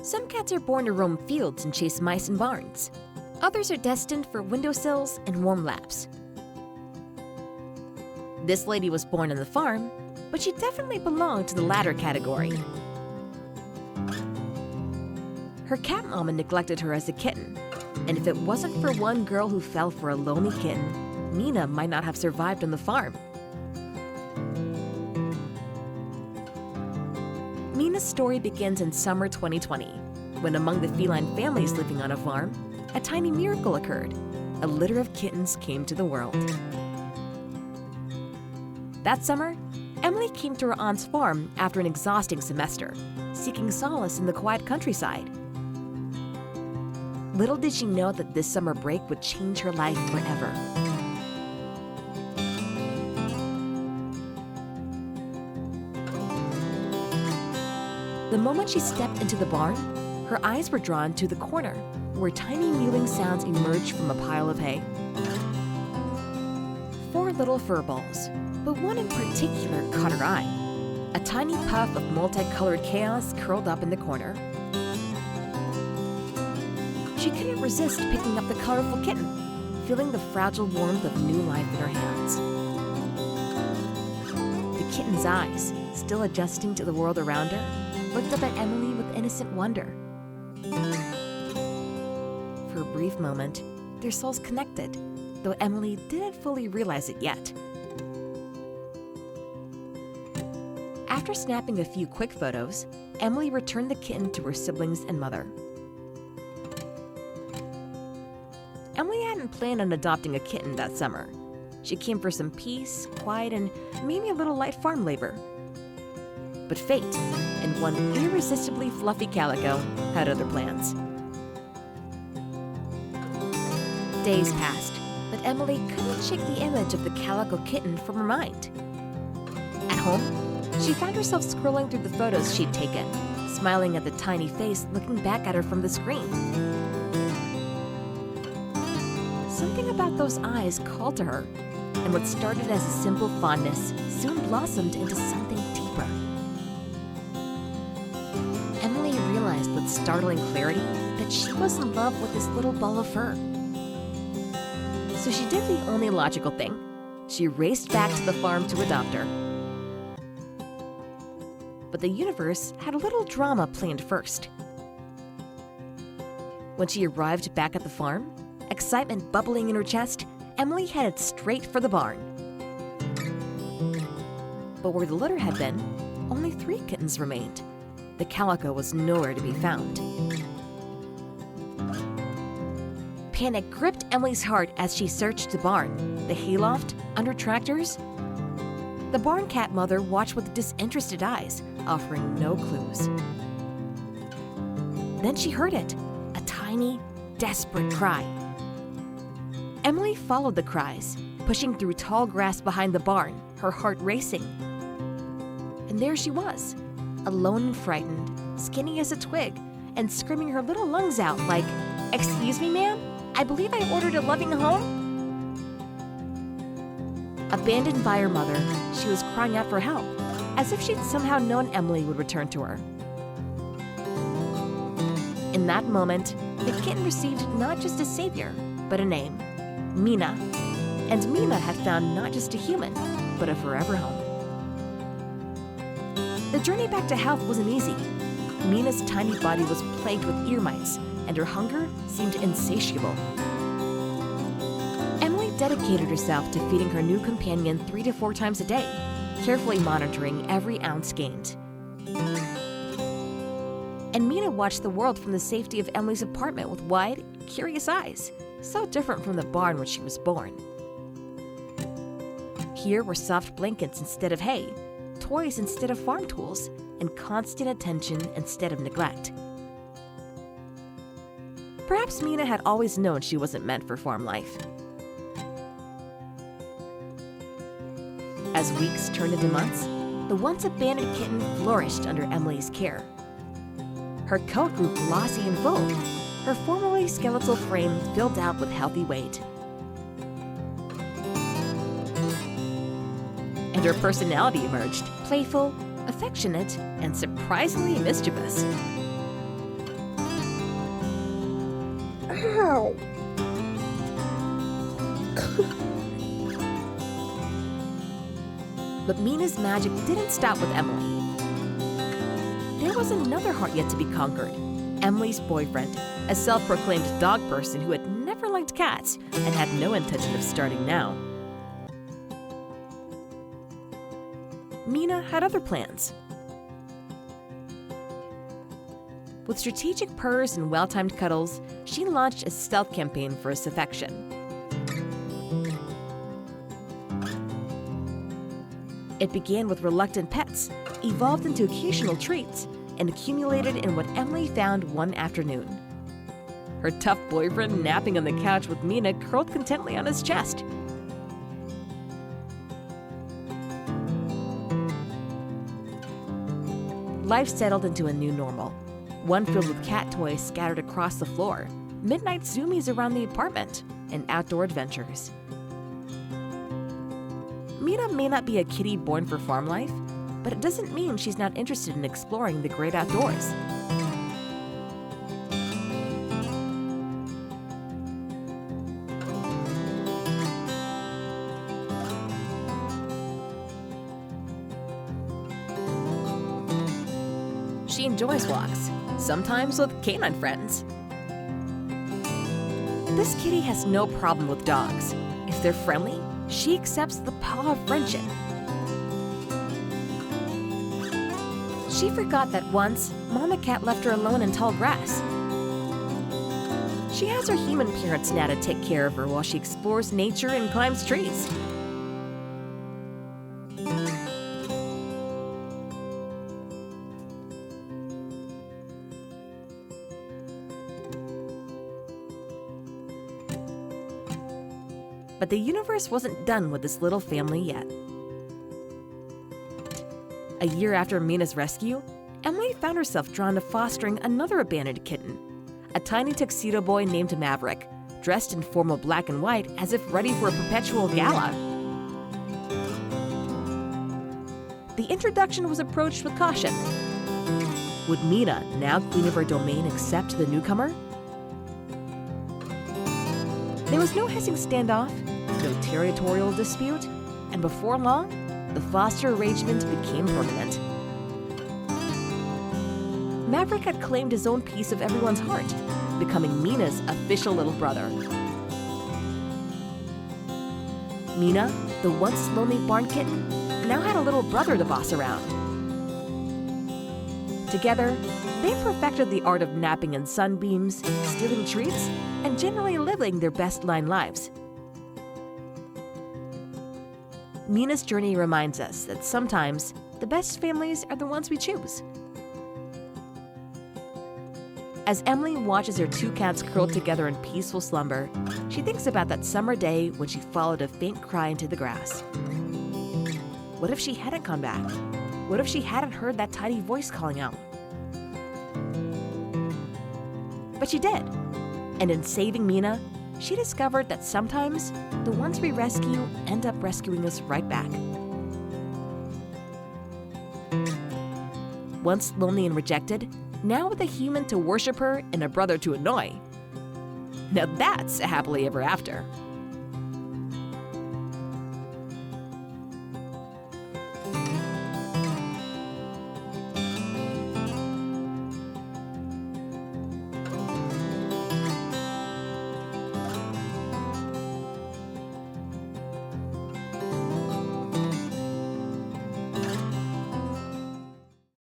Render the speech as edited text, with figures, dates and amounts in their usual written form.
Some cats are born to roam fields and chase mice in barns. Others are destined for windowsills and warm laps. This lady was born on the farm, but she definitely belonged to the latter category. Her cat mama neglected her as a kitten, and if it wasn't for one girl who fell for a lonely kitten, Meena might not have survived on the farm. Meena's story begins in summer 2020, when among the feline families living on a farm, a tiny miracle occurred. A litter of kittens came to the world. That summer, Emily came to her aunt's farm after an exhausting semester, seeking solace in the quiet countryside. Little did she know that this summer break would change her life forever. The moment she stepped into the barn, her eyes were drawn to the corner, where tiny mewing sounds emerged from a pile of hay. 4 little fur balls, but one in particular caught her eye. A tiny puff of multicolored chaos curled up in the corner. She couldn't resist picking up the colorful kitten, feeling the fragile warmth of new life in her hands. The kitten's eyes, still adjusting to the world around her, looked up at Emily with innocent wonder. For a brief moment, their souls connected, though Emily didn't fully realize it yet. After snapping a few quick photos, Emily returned the kitten to her siblings and mother. Emily hadn't planned on adopting a kitten that summer. She came for some peace, quiet, and maybe a little light farm labor. But fate, and one irresistibly fluffy calico, had other plans. Days passed, but Emily couldn't shake the image of the calico kitten from her mind. At home, she found herself scrolling through the photos she'd taken, smiling at the tiny face looking back at her from the screen. Something about those eyes called to her, and what started as a simple fondness soon blossomed into something deeper. Emily realized with startling clarity that she was in love with this little ball of fur. So she did the only logical thing. She raced back to the farm to adopt her. But the universe had a little drama planned first. When she arrived back at the farm, excitement bubbling in her chest, Emily headed straight for the barn. But where the litter had been, only 3 kittens remained. The calico was nowhere to be found. Panic gripped Emily's heart as she searched the barn, the hayloft, under tractors. The barn cat mother watched with disinterested eyes, offering no clues. Then she heard it, a tiny, desperate cry. Emily followed the cries, pushing through tall grass behind the barn, her heart racing. And there she was, alone and frightened, skinny as a twig, and screaming her little lungs out like, "Excuse me, ma'am? I believe I ordered a loving home?" Abandoned by her mother, she was crying out for help, as if she'd somehow known Emily would return to her. In that moment, the kitten received not just a savior, but a name, Meena. And Meena had found not just a human, but a forever home. The journey back to health wasn't easy. Meena's tiny body was plagued with ear mites, and her hunger seemed insatiable. Emily dedicated herself to feeding her new companion 3 to 4 times a day, carefully monitoring every ounce gained. And Meena watched the world from the safety of Emily's apartment with wide, curious eyes, so different from the barn where she was born. Here were soft blankets instead of hay, toys instead of farm tools, and constant attention instead of neglect. Perhaps Meena had always known she wasn't meant for farm life. As weeks turned into months, the once abandoned kitten flourished under Emily's care. Her coat grew glossy and full, her formerly skeletal frame filled out with healthy weight. And her personality emerged, playful, affectionate, and surprisingly mischievous. But Meena's magic didn't stop with Emily. There was another heart yet to be conquered. Emily's boyfriend, a self-proclaimed dog person who had never liked cats and had no intention of starting now. Meena had other plans. With strategic purrs and well-timed cuddles, she launched a stealth campaign for his affection. It began with reluctant pets, evolved into occasional treats, and accumulated in what Emily found one afternoon. Her tough boyfriend napping on the couch with Meena curled contentedly on his chest. Life settled into a new normal, one filled with cat toys scattered across the floor, midnight zoomies around the apartment, and outdoor adventures. Meena may not be a kitty born for farm life, but it doesn't mean she's not interested in exploring the great outdoors. She enjoys walks, sometimes with canine friends. This kitty has no problem with dogs. If they're friendly, she accepts the paw of friendship. She forgot that once, Mama Cat left her alone in tall grass. She has her human parents now to take care of her while she explores nature and climbs trees. But the universe wasn't done with this little family yet. A year after Meena's rescue, Emily found herself drawn to fostering another abandoned kitten, a tiny tuxedo boy named Maverick, dressed in formal black and white as if ready for a perpetual gala. The introduction was approached with caution. Would Meena, now queen of her domain, accept the newcomer? There was no hissing standoff, no territorial dispute, and before long, the foster arrangement became permanent. Maverick had claimed his own piece of everyone's heart, becoming Meena's official little brother. Meena, the once lonely barn kitten, now had a little brother to boss around. Together, they perfected the art of napping in sunbeams, stealing treats, and generally living their best line lives. Meena's journey reminds us that sometimes the best families are the ones we choose. As Emily watches her two cats curled together in peaceful slumber, she thinks about that summer day when she followed a faint cry into the grass. What if she hadn't come back? What if she hadn't heard that tiny voice calling out? But she did. And in saving Meena, she discovered that sometimes the ones we rescue end up rescuing us right back. Once lonely and rejected, now with a human to worship her and a brother to annoy. Now that's a happily ever after.